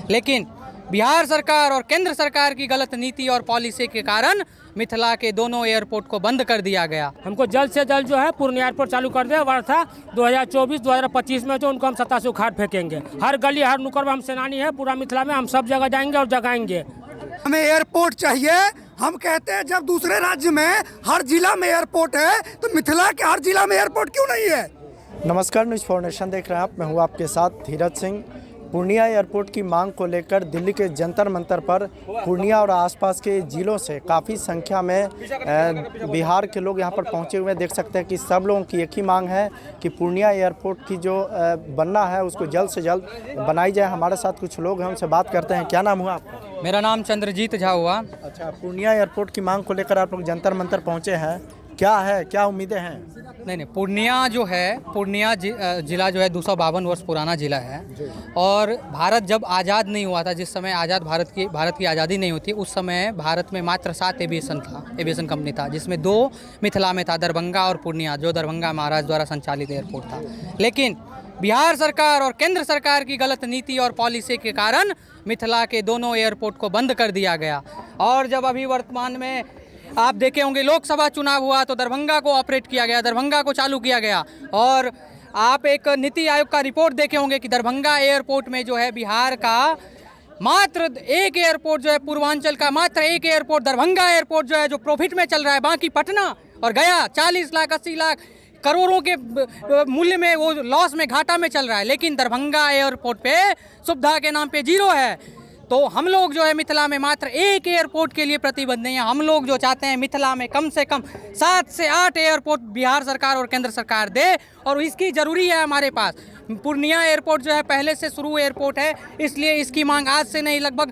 लेकिन बिहार सरकार और केंद्र सरकार की गलत नीति और पॉलिसी के कारण मिथिला के दोनों एयरपोर्ट को बंद कर दिया गया। हमको जल्द से जल्द जो है पूर्णिया एयरपोर्ट चालू कर दे, वर्षा 2024-2025 में जो उनको हम सत्ता से उखाड़ फेंकेंगे। हर गली हर नुक्कड़ में हम सेनानी है, पूरा मिथिला में हम सब जगह जाएंगे और जगाएंगे। हमें एयरपोर्ट चाहिए। हम कहते हैं जब दूसरे राज्य में हर जिला में एयरपोर्ट है तो मिथिला के हर जिला में एयरपोर्ट क्यों नहीं है। नमस्कार, न्यूज़ फॉर नेशन देख रहे हैं आप। मैं हूं आपके साथ धीरज सिंह। पूर्णिया एयरपोर्ट की मांग को लेकर दिल्ली के जंतर मंतर पर पूर्णिया और आसपास के जिलों से काफ़ी संख्या में बिहार के लोग यहां पर पहुंचे हुए देख सकते हैं कि सब लोगों की एक ही मांग है कि पूर्णिया एयरपोर्ट की जो बनना है उसको जल्द से जल्द बनाई जाए। हमारे साथ कुछ लोग हैं, उनसे बात करते हैं। क्या नाम हुआ आपका? मेरा नाम चंद्रजीत झा हुआ। अच्छा, पूर्णिया एयरपोर्ट की मांग को लेकर आप लोग जंतर मंतर पहुँचे हैं, क्या है, क्या उम्मीदें हैं? नहीं, पूर्णिया जो है, पूर्णिया जिला जो है 252 वर्ष पुराना जिला है। और भारत जब आज़ाद नहीं हुआ था, जिस समय आज़ाद भारत की आज़ादी नहीं हुई थी, उस समय भारत में मात्र 7 एविएशन कंपनी था, जिसमें 2 मिथिला में था, दरभंगा और पूर्णिया, जो दरभंगा महाराज द्वारा संचालित एयरपोर्ट था। लेकिन बिहार सरकार और केंद्र सरकार की गलत नीति और पॉलिसी के कारण मिथिला के दोनों एयरपोर्ट को बंद कर दिया गया। और जब अभी वर्तमान में आप देखे होंगे लोकसभा चुनाव हुआ तो दरभंगा को ऑपरेट किया गया, दरभंगा को चालू किया गया। और आप एक नीति आयोग का रिपोर्ट देखे होंगे कि दरभंगा एयरपोर्ट में जो है बिहार का मात्र एक एयरपोर्ट जो है, पूर्वांचल का मात्र एक एयरपोर्ट दरभंगा एयरपोर्ट जो है जो प्रॉफिट में चल रहा है। बाकी पटना और गया 40 लाख 80 लाख करोड़ों के मूल्य में वो लॉस में, घाटा में चल रहा है। लेकिन दरभंगा एयरपोर्ट पे सुविधा के नाम पे 0 है। तो हम लोग जो है मिथिला में मात्र एक एयरपोर्ट के लिए प्रतिबद्ध नहीं है। हम लोग जो चाहते हैं मिथिला में कम से कम 7 से 8 एयरपोर्ट बिहार सरकार और केंद्र सरकार दे, और इसकी ज़रूरी है हमारे पास। पूर्णिया एयरपोर्ट जो है पहले से शुरू एयरपोर्ट है, इसलिए इसकी मांग आज से नहीं, लगभग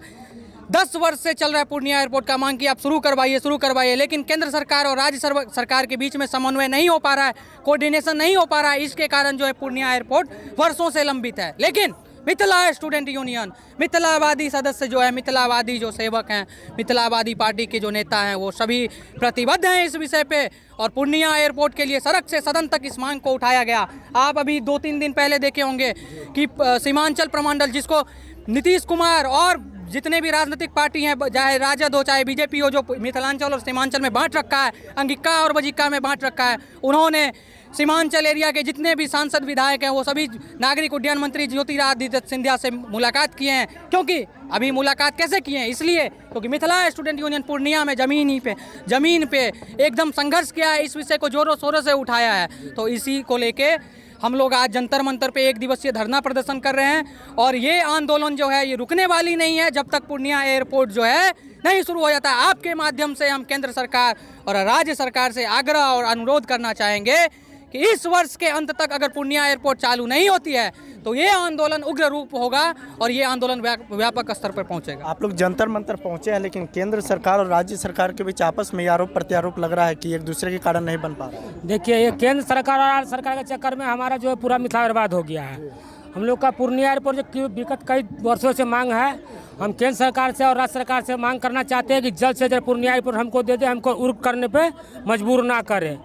10 वर्ष से चल रहा है पूर्णिया एयरपोर्ट का मांग कि आप शुरू करवाइए। लेकिन केंद्र सरकार और राज्य सरकार के बीच में समन्वय नहीं हो पा रहा है, कोऑर्डिनेशन नहीं हो पा रहा है। इसके कारण जो है पूर्णिया एयरपोर्ट वर्षों से लंबित है। लेकिन मिथिला स्टूडेंट यूनियन, मिथिलावादी सदस्य जो है, मिथिलावादी जो सेवक हैं, मिथिलावादी पार्टी के जो नेता हैं, वो सभी प्रतिबद्ध हैं इस विषय पे। और पूर्णिया एयरपोर्ट के लिए सड़क से सदन तक इस मांग को उठाया गया। आप अभी 2-3 दिन पहले देखे होंगे कि सीमांचल प्रमंडल, जिसको नीतीश कुमार और जितने भी राजनीतिक पार्टी हैं, चाहे राजद हो चाहे बीजेपी हो, जो मिथिलांचल और सीमांचल में बांट रखा है, अंगिका और बजिका में बांट रखा है, उन्होंने सीमांचल एरिया के जितने भी सांसद विधायक हैं वो सभी नागरिक उड्डयन मंत्री ज्योतिरादित्य सिंधिया से मुलाकात किए हैं। क्योंकि अभी मुलाकात कैसे किए हैं? इसलिए क्योंकि मिथिला स्टूडेंट यूनियन पूर्णिया में ज़मीन पे एकदम संघर्ष किया है, इस विषय को जोरों शोरों से उठाया है। तो इसी को लेके हम लोग आज जंतर मंतर पे 1 दिवसीय धरना प्रदर्शन कर रहे हैं। और ये आंदोलन जो है ये रुकने वाली नहीं है जब तक पूर्णिया एयरपोर्ट जो है नहीं शुरू हो जाता है। आपके माध्यम से हम केंद्र सरकार और राज्य सरकार से आग्रह और अनुरोध करना चाहेंगे कि इस वर्ष के अंत तक अगर पूर्णिया एयरपोर्ट चालू नहीं होती है तो ये आंदोलन उग्र रूप होगा और ये आंदोलन व्यापक स्तर पर पहुंचेगा। आप लोग जंतर मंतर पहुंचे हैं, लेकिन केंद्र सरकार और राज्य सरकार के बीच आपस में आरोप प्रत्यारोप लग रहा है कि एक दूसरे के कारण नहीं बन पा रहा है। देखिए, ये केंद्र सरकार और राज्य सरकार के चक्कर में हमारा जो है पूरा मिथिला बर्बाद हो गया है। हम लोग का पूर्णिया एयरपोर्ट जो विगत कई वर्षों से मांग है, हम केंद्र सरकार से और राज्य सरकार से मांग करना चाहते हैं कि जल्द से जल्द पूर्णिया एयरपोर्ट हमको दे दे, हमको उर्क करने पे मजबूर ना करे।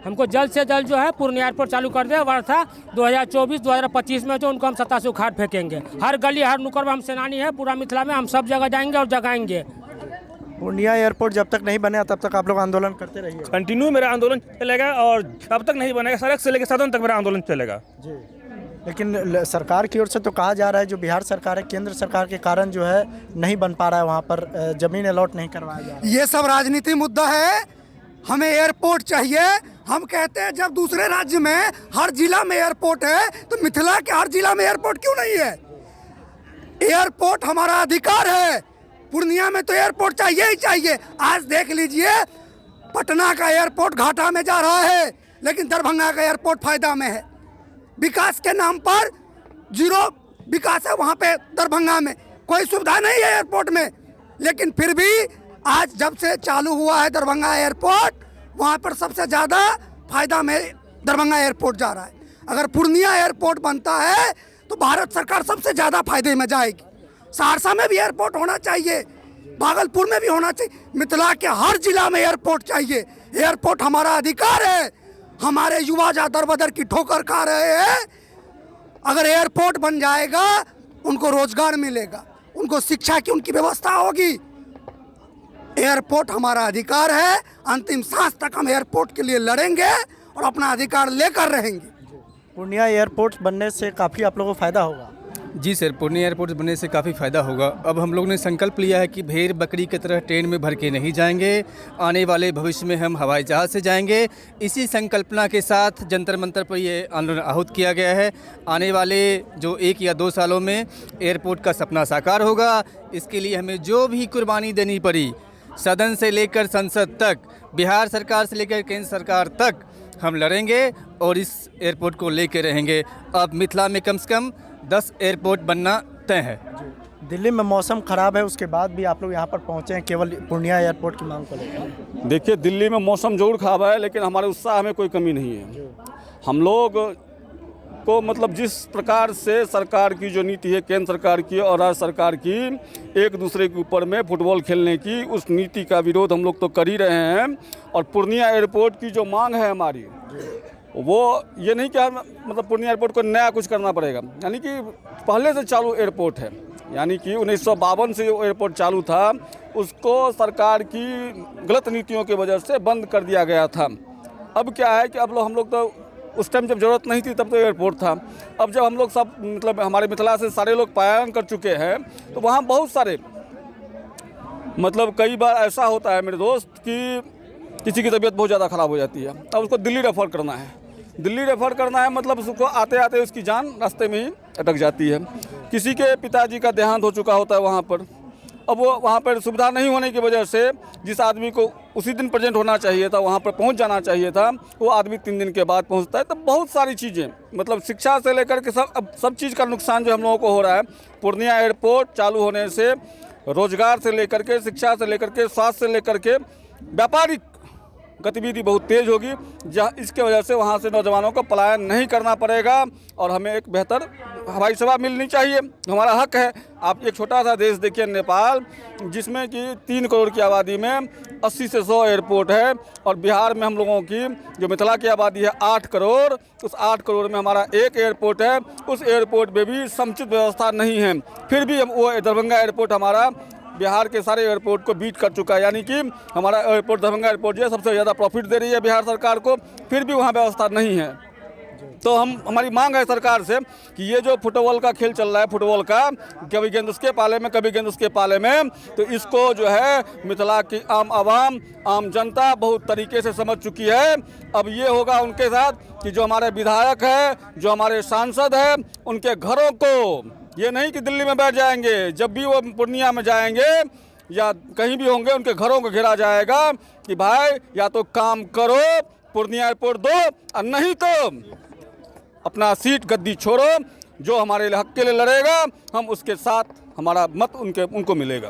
हमको जल्द से जल्द जो है पूर्णिया एयरपोर्ट चालू कर दे, वर्षा 2024-2025 में जो उनको हम सत्ता से उखाड़ फेंकेंगे। हर गली हर नुक्कड़ में हम सेनानी है, पूरा मिथिला में हम सब जगह जाएंगे और जगाएंगे। पूर्णिया एयरपोर्ट जब तक नहीं बने तब तक आप लोग आंदोलन करते रहिए। कंटिन्यू मेरा आंदोलन चलेगा और जब तक नहीं बनेगा सड़क से लेकर सदन तक मेरा आंदोलन चलेगा जी। लेकिन सरकार की ओर से तो कहा जा रहा है जो बिहार सरकार है, केंद्र सरकार के कारण जो है नहीं बन पा रहा है, वहाँ पर जमीन अलॉट नहीं करवाया जा रहा है। ये सब राजनीति मुद्दा है। हमें एयरपोर्ट चाहिए। हम कहते हैं जब दूसरे राज्य में हर जिला में एयरपोर्ट है तो मिथिला के हर जिला में एयरपोर्ट क्यों नहीं है। एयरपोर्ट हमारा अधिकार है। पूर्णिया में तो एयरपोर्ट चाहिए ही चाहिए। आज देख लीजिए, पटना का एयरपोर्ट घाटा में जा रहा है, लेकिन दरभंगा का एयरपोर्ट फायदा में है। विकास के नाम पर 0 विकास है वहाँ पे दरभंगा में, कोई सुविधा नहीं है एयरपोर्ट में। लेकिन फिर भी आज जब से चालू हुआ है दरभंगा एयरपोर्ट, वहाँ पर सबसे ज़्यादा फायदा में दरभंगा एयरपोर्ट जा रहा है। अगर पूर्णिया एयरपोर्ट बनता है तो भारत सरकार सबसे ज़्यादा फायदे में जाएगी। सहरसा में भी एयरपोर्ट होना चाहिए, भागलपुर में भी होना चाहिए। मिथिला के हर जिला में एयरपोर्ट चाहिए। एयरपोर्ट हमारा अधिकार है। हमारे युवा जा दर बदर की ठोकर खा रहे हैं। अगर एयरपोर्ट बन जाएगा उनको रोजगार मिलेगा, उनको शिक्षा की उनकी व्यवस्था होगी। एयरपोर्ट हमारा अधिकार है, अंतिम सांस तक हम एयरपोर्ट के लिए लड़ेंगे और अपना अधिकार लेकर रहेंगे। पूर्णिया एयरपोर्ट बनने से काफ़ी आप लोगों को फ़ायदा होगा। जी सर, पूर्णिया एयरपोर्ट बनने से काफ़ी फ़ायदा होगा। अब हम लोग ने संकल्प लिया है कि भेड़ बकरी की तरह ट्रेन में भर के नहीं जाएंगे, आने वाले भविष्य में हम हवाई जहाज़ से जाएंगे। इसी संकल्पना के साथ जंतर मंतर पर ये आंदोलन आहूत किया गया है। आने वाले जो 1 या 2 सालों में एयरपोर्ट का सपना साकार होगा। इसके लिए हमें जो भी कुर्बानी देनी पड़ी, सदन से लेकर संसद तक, बिहार सरकार से लेकर केंद्र सरकार तक हम लड़ेंगे और इस एयरपोर्ट को लेके रहेंगे। अब मिथिला में कम से कम 10 एयरपोर्ट बनना तय है। दिल्ली में मौसम ख़राब है, उसके बाद भी आप लोग यहाँ पर पहुँचे हैं केवल पूर्णिया एयरपोर्ट की मांग को लेकर। देखिए, दिल्ली में मौसम जरूर खराब है, लेकिन हमारे उत्साह में कोई कमी नहीं है। हम लोग को मतलब जिस प्रकार से सरकार की जो नीति है, केंद्र सरकार की और राज्य सरकार की, एक दूसरे के ऊपर में फुटबॉल खेलने की, उस नीति का विरोध हम लोग तो कर ही रहे हैं। और पूर्णिया एयरपोर्ट की जो मांग है हमारी, वो ये नहीं कि मतलब पूर्णिया एयरपोर्ट को नया कुछ करना पड़ेगा, यानी कि पहले से चालू एयरपोर्ट है, यानी कि 1952 से जो एयरपोर्ट चालू था उसको सरकार की गलत नीतियों की वजह से बंद कर दिया गया था। अब क्या है कि अब हम लोग तो उस टाइम जब ज़रूरत नहीं थी तब तो एयरपोर्ट था। अब जब हम लोग सब मतलब हमारे मिथिला से सारे लोग पलायन कर चुके हैं तो वहाँ बहुत सारे मतलब कई बार ऐसा होता है मेरे दोस्त कि किसी की तबीयत बहुत ज़्यादा ख़राब हो जाती है, अब उसको दिल्ली रेफ़र करना है। दिल्ली रेफ़र करना है मतलब उसको आते आते उसकी जान रास्ते में ही अटक जाती है। किसी के पिताजी का देहांत हो चुका होता है वहाँ पर, अब वो वहाँ पर सुविधा नहीं होने की वजह से जिस आदमी को उसी दिन प्रेजेंट होना चाहिए था, वहाँ पर पहुँच जाना चाहिए था, वो आदमी 3 दिन के बाद पहुँचता है। तो बहुत सारी चीज़ें मतलब शिक्षा से लेकर के सब चीज़ का नुकसान जो हम लोगों को हो रहा है। पूर्णिया एयरपोर्ट चालू होने से रोजगार से लेकर के, शिक्षा से लेकर के, स्वास्थ्य से लेकर के व्यापारिक गतिविधि बहुत तेज़ होगी, जहाँ इसके वजह से वहाँ से नौजवानों को पलायन नहीं करना पड़ेगा और हमें एक बेहतर हवाई सेवा मिलनी चाहिए, हमारा हक है। आप एक छोटा सा देश देखिए नेपाल, जिसमें कि 3 करोड़ की आबादी में 80 से 100 एयरपोर्ट है, और बिहार में हम लोगों की जो मिथिला की आबादी है 8 करोड़, उस 8 करोड़ में हमारा एक एयरपोर्ट है। उस एयरपोर्ट में भी समुचित व्यवस्था नहीं है, फिर भी हम वो दरभंगा एयरपोर्ट हमारा बिहार के सारे एयरपोर्ट को बीट कर चुका है, यानी कि हमारा एयरपोर्ट दरभंगा एयरपोर्ट जो है सबसे ज़्यादा प्रॉफिट दे रही है बिहार सरकार को, फिर भी वहाँ व्यवस्था नहीं है। तो हमारी मांग है सरकार से कि ये जो फुटबॉल का खेल चल रहा है, फुटबॉल का कभी गेंद उसके पाले में कभी गेंद उसके पाले में, तो इसको जो है मिथिला की आम आवाम, आम जनता बहुत तरीके से समझ चुकी है। अब ये होगा उनके साथ कि जो हमारे विधायक है, जो हमारे सांसद हैं, उनके घरों को, ये नहीं कि दिल्ली में बैठ जाएंगे, जब भी वो पूर्णिया में जाएंगे या कहीं भी होंगे उनके घरों को घेरा जाएगा कि भाई या तो काम करो, पूर्णिया एयरपोर्ट दो, और नहीं तो अपना सीट गद्दी छोड़ो। जो हमारे हक के लिए लड़ेगा हम उसके साथ, हमारा मत उनको मिलेगा।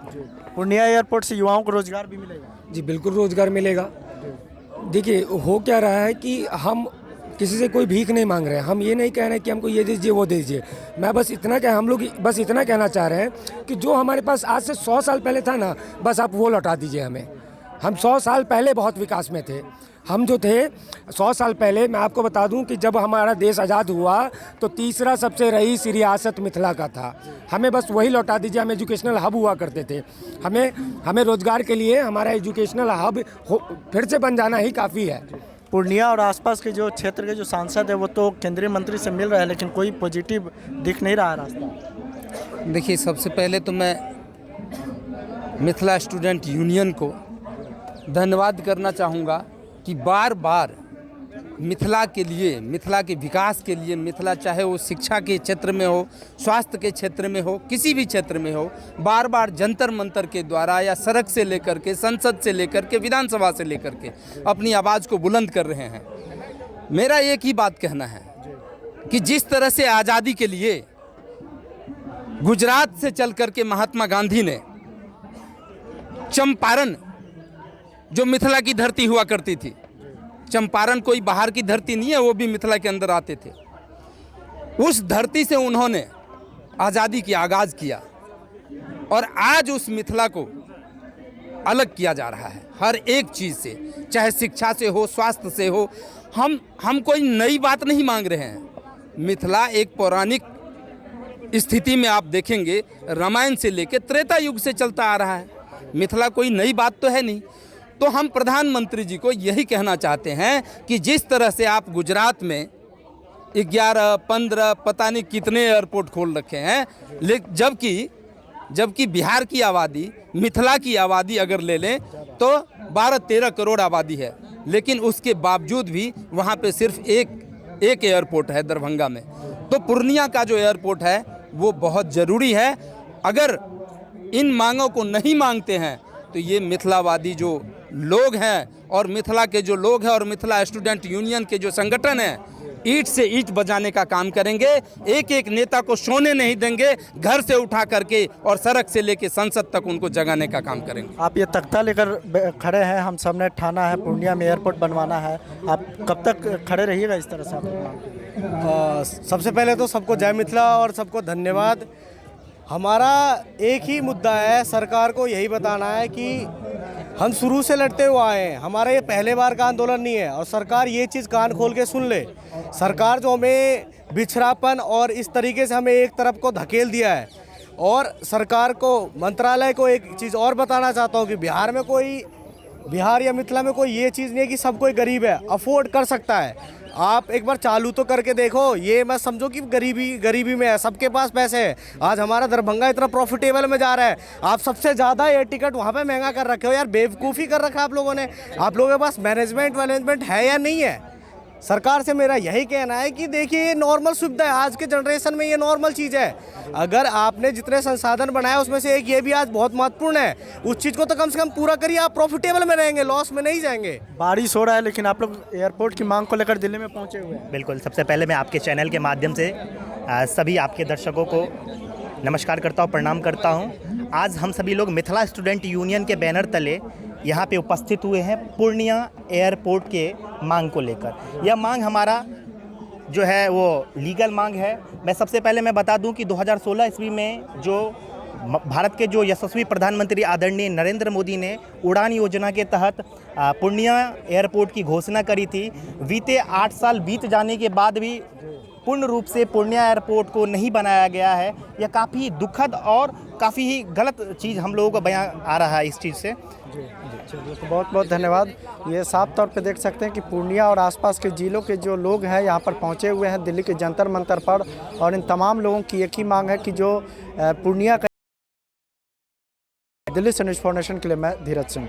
पूर्णिया एयरपोर्ट से युवाओं को रोजगार भी मिलेगा। जी बिल्कुल रोजगार मिलेगा। देखिए हो क्या रहा है कि हम किसी से कोई भीख नहीं मांग रहे हैं, हम ये नहीं कह रहे हैं कि हमको ये दीजिए वो दीजिए। मैं बस इतना हम लोग बस इतना कहना चाह रहे हैं कि जो हमारे पास आज से 100 साल पहले था ना, बस आप वो लौटा दीजिए हमें। हम 100 साल पहले बहुत विकास में थे। हम जो थे 100 साल पहले, मैं आपको बता दूं कि जब हमारा देश आज़ाद हुआ तो तीसरा सबसे रईस रियासत मिथिला का था। हमें बस वही लौटा दीजिए। हम एजुकेशनल हब हुआ करते थे, हमें रोज़गार के लिए हमारा एजुकेशनल हब फिर से बन जाना ही काफ़ी है। पूर्णिया और आसपास के जो क्षेत्र के जो सांसद है वो तो केंद्रीय मंत्री से मिल रहे हैं, लेकिन कोई पॉजिटिव दिख नहीं रहा है रास्ता। देखिए, सबसे पहले तो मैं मिथिला स्टूडेंट यूनियन को धन्यवाद करना चाहूँगा कि बार बार मिथिला के लिए, मिथिला के विकास के लिए, मिथिला चाहे वो शिक्षा के क्षेत्र में हो, स्वास्थ्य के क्षेत्र में हो, किसी भी क्षेत्र में हो, बार बार जंतर मंतर के द्वारा या सड़क से लेकर के, संसद से लेकर के, विधानसभा से लेकर के अपनी आवाज़ को बुलंद कर रहे हैं। मेरा एक ही बात कहना है कि जिस तरह से आज़ादी के लिए गुजरात से चल कर के महात्मा गांधी ने चंपारण, जो मिथिला की धरती हुआ करती थी, चंपारण कोई बाहर की धरती नहीं है, वो भी मिथिला के अंदर आते थे, उस धरती से उन्होंने आज़ादी की आगाज़ किया और आज उस मिथिला को अलग किया जा रहा है हर एक चीज़ से, चाहे शिक्षा से हो, स्वास्थ्य से हो, हम कोई नई बात नहीं मांग रहे हैं। मिथिला एक पौराणिक स्थिति में आप देखेंगे रामायण से लेकर त्रेता युग से चलता आ रहा है। मिथिला कोई नई बात तो है नहीं। तो हम प्रधानमंत्री जी को यही कहना चाहते हैं कि जिस तरह से आप गुजरात में 11, 15 पता नहीं कितने एयरपोर्ट खोल रखे हैं, लेकिन जबकि बिहार की आबादी, मिथिला की आबादी अगर ले लें तो 12-13 करोड़ आबादी है, लेकिन उसके बावजूद भी वहाँ पे सिर्फ एक एयरपोर्ट है दरभंगा में। तो पूर्णिया का जो एयरपोर्ट है वो बहुत ज़रूरी है। अगर इन मांगों को नहीं मांगते हैं तो ये मिथिलावादी जो लोग हैं और मिथिला के जो लोग हैं और मिथिला स्टूडेंट यूनियन के जो संगठन हैं, ईंट से ईंट बजाने का काम करेंगे। एक एक नेता को सोने नहीं देंगे, घर से उठा करके और सड़क से लेके संसद तक उनको जगाने का काम करेंगे। आप ये तख्ता लेकर खड़े हैं, हम सबने ठाना है पूर्णिया में एयरपोर्ट बनवाना है, आप कब तक खड़े रहिएगा इस तरह से? सबसे पहले तो सबको जय मिथिला और सबको धन्यवाद। हमारा एक ही मुद्दा है, सरकार को यही बताना है कि हम शुरू से लड़ते हुए आए हैं, हमारा ये पहले बार का आंदोलन नहीं है और सरकार ये चीज़ कान खोल के सुन ले। सरकार जो हमें बिछड़ापन और इस तरीके से हमें एक तरफ को धकेल दिया है, और सरकार को, मंत्रालय को एक चीज़ और बताना चाहता हूँ कि बिहार या मिथिला में कोई ये चीज़ नहीं है कि सब कोई गरीब है, अफोर्ड कर सकता है। आप एक बार चालू तो करके देखो, ये मत समझो कि गरीबी में है, सबके पास पैसे हैं। आज हमारा दरभंगा इतना प्रॉफिटेबल में जा रहा है, आप सबसे ज़्यादा एयर टिकट वहाँ पे महंगा कर रखे हो यार, बेवकूफ़ी कर रखा है आप लोगों ने। आप लोगों के पास मैनेजमेंट है या नहीं है? सरकार से मेरा यही कहना है कि देखिए ये नॉर्मल सुविधा है, आज के जनरेशन में ये नॉर्मल चीज़ है। अगर आपने जितने संसाधन बनाए उसमें से एक ये भी आज बहुत महत्वपूर्ण है, उस चीज़ को तो कम से कम पूरा करिए, आप प्रॉफिटेबल में रहेंगे, लॉस में नहीं जाएंगे। बारिश हो रहा है लेकिन आप लोग एयरपोर्ट की मांग को लेकर दिल्ली में पहुंचे हुए हैं। बिल्कुल, सबसे पहले मैं आपके चैनल के माध्यम से सभी आपके दर्शकों को नमस्कार करता हूँ, प्रणाम करता हूँ। आज हम सभी लोग मिथिला स्टूडेंट यूनियन के बैनर तले यहाँ पे उपस्थित हुए हैं पूर्णिया एयरपोर्ट के मांग को लेकर। यह मांग हमारा जो है वो लीगल मांग है। मैं सबसे पहले मैं बता दूं कि 2016 ईस्वी में जो भारत के जो यशस्वी प्रधानमंत्री आदरणीय नरेंद्र मोदी ने उड़ान योजना के तहत पूर्णिया एयरपोर्ट की घोषणा करी थी। बीते 8 साल बीत जाने के बाद भी पूर्ण रूप से पूर्णिया एयरपोर्ट को नहीं बनाया गया है। यह काफ़ी दुखद और काफ़ी ही गलत चीज़ हम लोगों को बयां आ रहा है इस चीज़ से। चलिए, तो बहुत बहुत धन्यवाद। ये साफ तौर पे देख सकते हैं कि पूर्णिया और आसपास के ज़िलों के जो लोग हैं यहाँ पर पहुँचे हुए हैं दिल्ली के जंतर मंतर पर, और इन तमाम लोगों की एक ही मांग है कि जो पूर्णिया का। दिल्ली से न्यूज़ फाउंडेशन के लिए मैं धीरज सिंह।